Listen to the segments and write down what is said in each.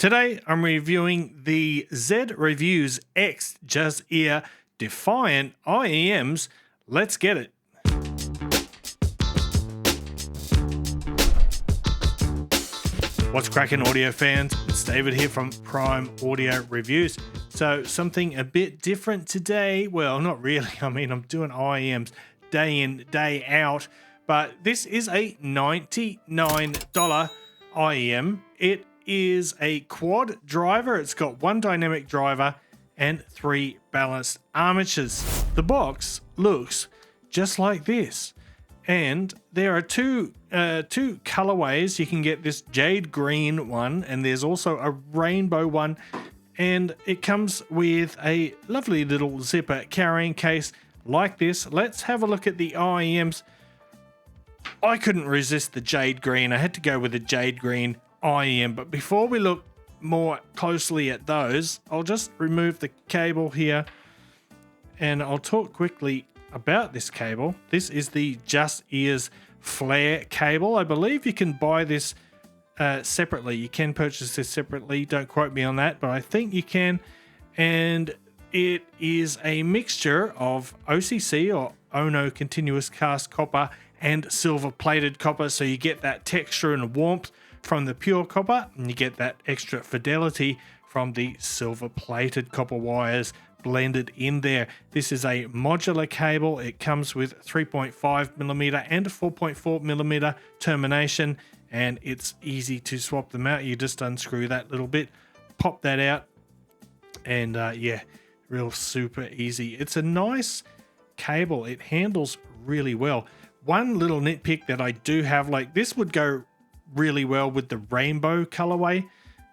Today I'm reviewing the Z Reviews X Juzear Defiant IEMs. Let's get it. What's cracking, audio fans? It's David here from Prime Audio Reviews. So something a bit different today. Well, not really. I mean, I'm doing IEMs day in, day out. But this is a $99 IEM. It is a quad driver. It's got one dynamic driver and 3 balanced armatures. The box looks just like this. And there are two colorways. You can get this jade green one, and there's also a rainbow one. And it comes with a lovely little zipper carrying case like this. Let's have a look at the IEMs. I couldn't resist the jade green. I had to go with the jade green IEM. But before we look more closely at those, I'll just remove the cable here and I'll talk quickly about this cable. This is the Juzear's flare cable. I believe you can buy this separately. You can purchase this separately. Don't quote me on that, but I think you can. And it is a mixture of OCC or Ono continuous cast copper and silver plated copper. So you get that texture and warmth from the pure copper, and you get that extra fidelity from the silver plated copper wires blended in there. This is a modular cable. It comes with 3.5mm and 4.4mm termination, and it's easy to swap them out. You just unscrew that little bit, pop that out, and yeah, real super easy. It's a nice cable. It handles really well. One little nitpick that I do have, like this would go really well with the rainbow colorway,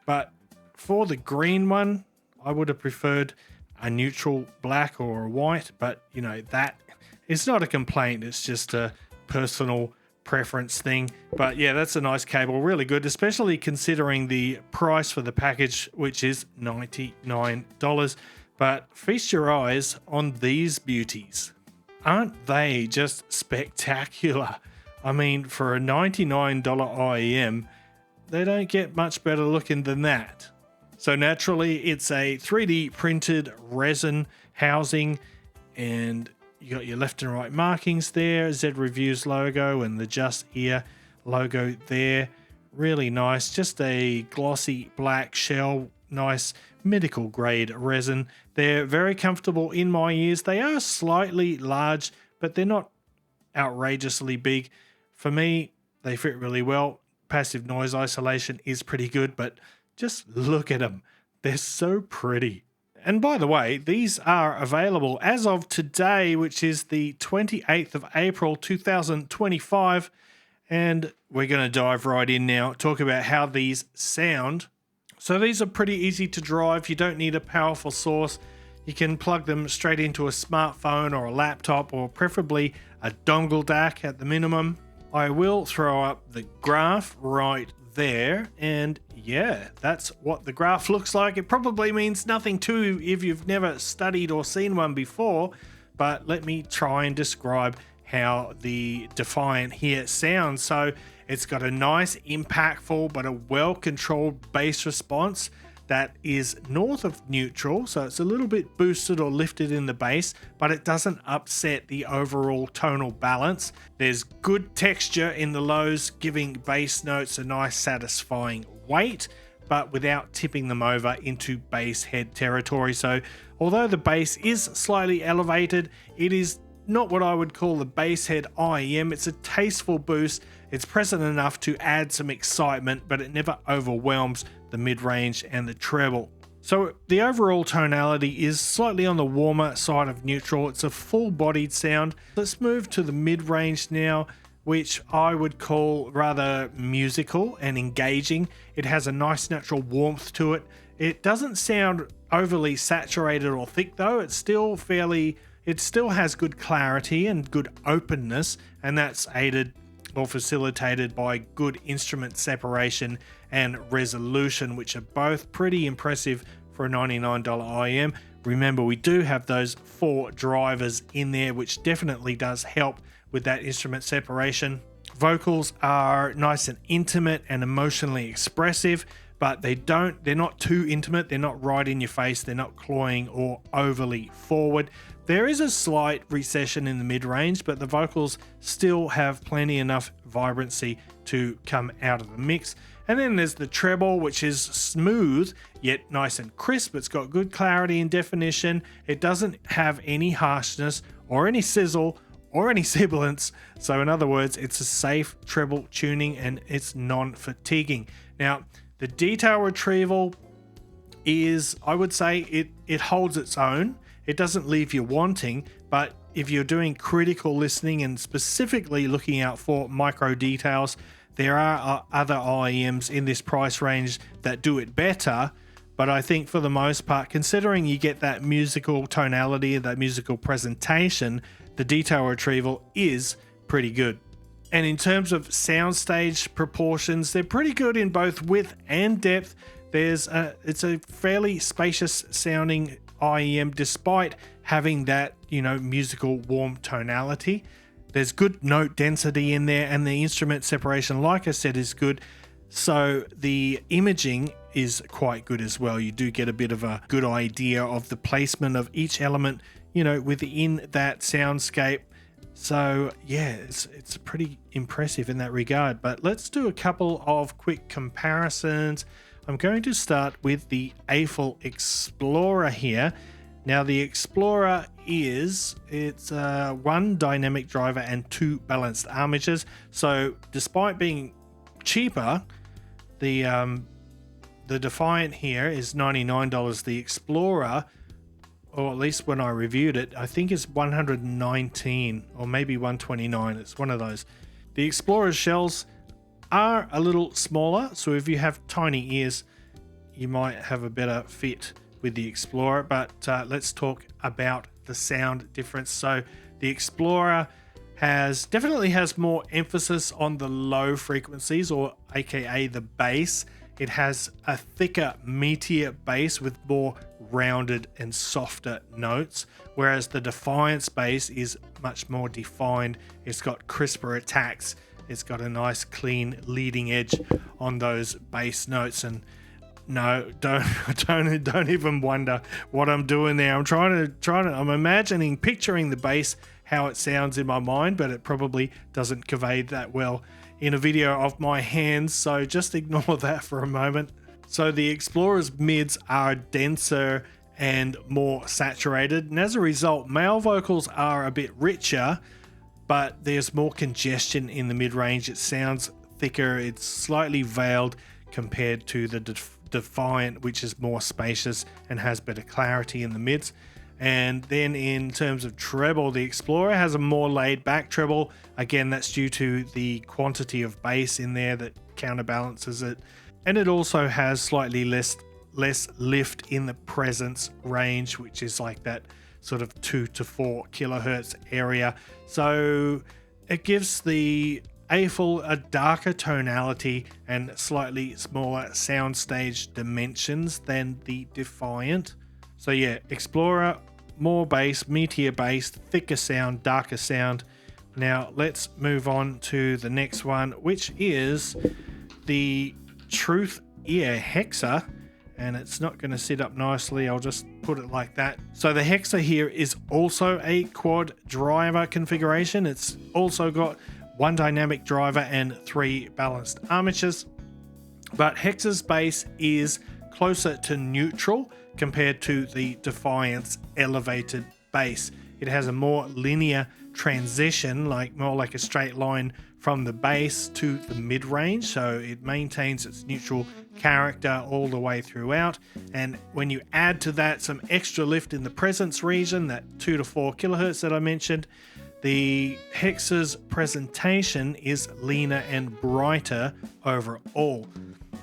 but for the green one, I would have preferred a neutral black or a white, but you know, that it's not a complaint. It's just a personal preference thing. But yeah, that's a nice cable, really good, especially considering the price for the package, which is $99. But feast your eyes on these beauties. Aren't they just spectacular? I mean, for a $99 IEM, they don't get much better looking than that. So naturally, it's a 3D printed resin housing, and you got your left and right markings there, Z Reviews logo and the Juzear logo there. Really nice, just a glossy black shell, nice medical grade resin. They're very comfortable in my ears. They are slightly large, but they're not outrageously big. For me, they fit really well. Passive noise isolation is pretty good, but just look at them. They're so pretty. And by the way, these are available as of today, which is the 28th of April, 2025. And we're going to dive right in now, talk about how these sound. So these are pretty easy to drive. You don't need a powerful source. You can plug them straight into a smartphone or a laptop, or preferably a dongle DAC at the minimum. I will throw up the graph right there, and yeah, that's what the graph looks like. It probably means nothing to you if you've never studied or seen one before, but let me try and describe how the Defiant here sounds. So it's got a nice, impactful, but a well-controlled bass response that is north of neutral, so it's a little bit boosted or lifted in the bass, but it doesn't upset the overall tonal balance. There's good texture in the lows, giving bass notes a nice satisfying weight, but without tipping them over into bass head territory. So although the bass is slightly elevated, it is not what I would call the bass head IEM. It's a tasteful boost. It's present enough to add some excitement, but it never overwhelms the mid-range and the treble. So the overall tonality is slightly on the warmer side of neutral. It's a full-bodied sound. Let's move to the mid-range now, which I would call rather musical and engaging. It has a nice natural warmth to it. It doesn't sound overly saturated or thick though. It still has good clarity and good openness, and that's aided or facilitated by good instrument separation and resolution, which are both pretty impressive for a $99 IEM. Remember, we do have those 4 drivers in there, which definitely does help with that instrument separation. Vocals are nice and intimate and emotionally expressive. but they're not too intimate, they're not right in your face, they're not cloying or overly forward. There is a slight recession in the mid-range, but the vocals still have plenty enough vibrancy to come out of the mix. And then there's the treble, which is smooth, yet nice and crisp. It's got good clarity and definition. It doesn't have any harshness or any sizzle or any sibilance. So in other words, it's a safe treble tuning and it's non-fatiguing. Now, the detail retrieval is, I would say, it holds its own. It doesn't leave you wanting, but if you're doing critical listening and specifically looking out for micro details, there are other IEMs in this price range that do it better. But I think for the most part, considering you get that musical tonality, that musical presentation, the detail retrieval is pretty good. And in terms of soundstage proportions, they're pretty good in both width and depth. It's a fairly spacious sounding IEM despite having that, musical warm tonality. There's good note density in there, and the instrument separation, like I said, is good. So the imaging is quite good as well. You do get a bit of a good idea of the placement of each element, within that soundscape. So yeah, it's pretty impressive in that regard. But let's do a couple of quick comparisons. I'm going to start with the Eiffel Explorer here. Now the Explorer it's one dynamic driver and 2 balanced armatures. So despite being cheaper, the Defiant here is $99. The Explorer, or at least when I reviewed it, I think it's $119 or maybe $129. It's one of those. The Explorer's shells are a little smaller, so if you have tiny ears, you might have a better fit with the Explorer. But let's talk about the sound difference. So the Explorer definitely has more emphasis on the low frequencies, or aka the bass. It has a thicker, meatier bass with more rounded and softer notes, whereas the Defiance bass is much more defined. It's got crisper attacks. It's got a nice clean leading edge on those bass notes. And no, don't even wonder what I'm doing there. I'm picturing the bass, how it sounds in my mind, but it probably doesn't convey that well in a video of my hands. So just ignore that for a moment. So the Explorer's mids are denser and more saturated. And as a result, male vocals are a bit richer, but there's more congestion in the mid-range. It sounds thicker. It's slightly veiled compared to the Defiant, which is more spacious and has better clarity in the mids. And then in terms of treble, the Explorer has a more laid back treble. Again, that's due to the quantity of bass in there that counterbalances it. And it also has slightly less lift in the presence range, which is like that sort of 2 to 4 kilohertz area. So it gives the Eiffel a darker tonality and slightly smaller soundstage dimensions than the Defiant. So yeah, Explorer, more bass, meatier bass, thicker sound, darker sound. Now let's move on to the next one, which is the Truth Ear Hexa. And it's not going to sit up nicely. I'll just put it like that. So the Hexa here is also a quad driver configuration. It's also got 1 dynamic driver and 3 balanced armatures. But Hexa's bass is closer to neutral compared to the Defiant's elevated bass. It has a more linear transition, more like a straight line from the bass to the mid-range, so it maintains its neutral character all the way throughout. And when you add to that some extra lift in the presence region, that 2 to 4 kilohertz that I mentioned, the Hexa's presentation is leaner and brighter overall.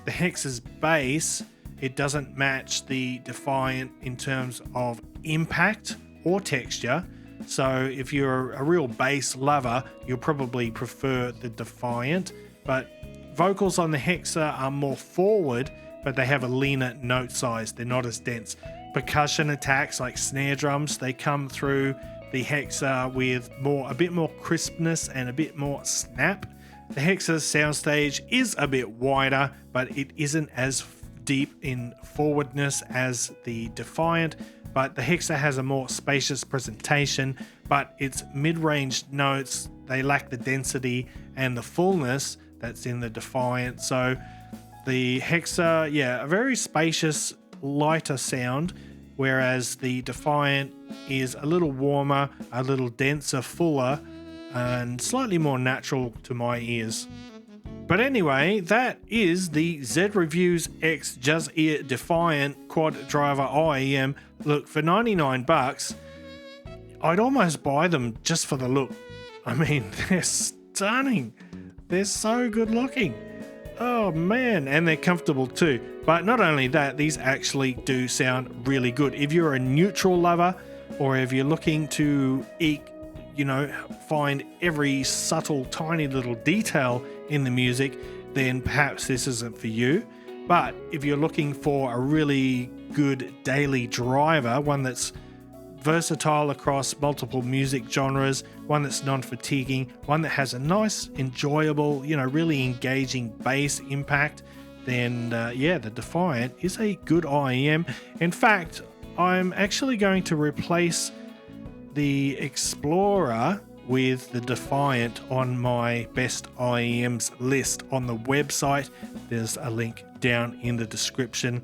The Hexa's bass, it doesn't match the Defiant in terms of impact or texture. So if you're a real bass lover, you'll probably prefer the Defiant. But vocals on the Hexa are more forward, but they have a leaner note size. They're not as dense. Percussion attacks like snare drums, they come through the Hexa with a bit more crispness and a bit more snap. The Hexa's soundstage is a bit wider, but it isn't as deep in forwardness as the Defiant, but the Hexa has a more spacious presentation, but its mid-range notes, they lack the density and the fullness that's in the Defiant. So the Hexa, a very spacious, lighter sound, whereas the Defiant is a little warmer, a little denser, fuller, and slightly more natural to my ears. But anyway, that is the Z Reviews X Juzear Defiant Quad Driver IEM. Look, for 99 bucks, I'd almost buy them just for the look. I mean, they're stunning. They're so good looking. Oh man, and they're comfortable too. But not only that, these actually do sound really good. If you're a neutral lover, or if you're looking to find every subtle, tiny little detail in the music, then perhaps this isn't for you. But if you're looking for a really good daily driver, one that's versatile across multiple music genres, one that's non-fatiguing, one that has a nice, enjoyable, really engaging bass impact, then the Defiant is a good IEM. In fact, I'm actually going to replace the Explorer with the Defiant on my best IEMs list on the website. There's a link down in the description.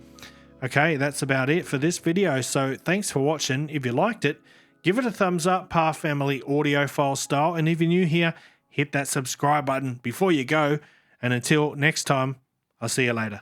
Okay, that's about it for this video. So thanks for watching. If you liked it, give it a thumbs up, PAR Family Audiophile style. And if you're new here, hit that subscribe button before you go. And until next time, I'll see you later.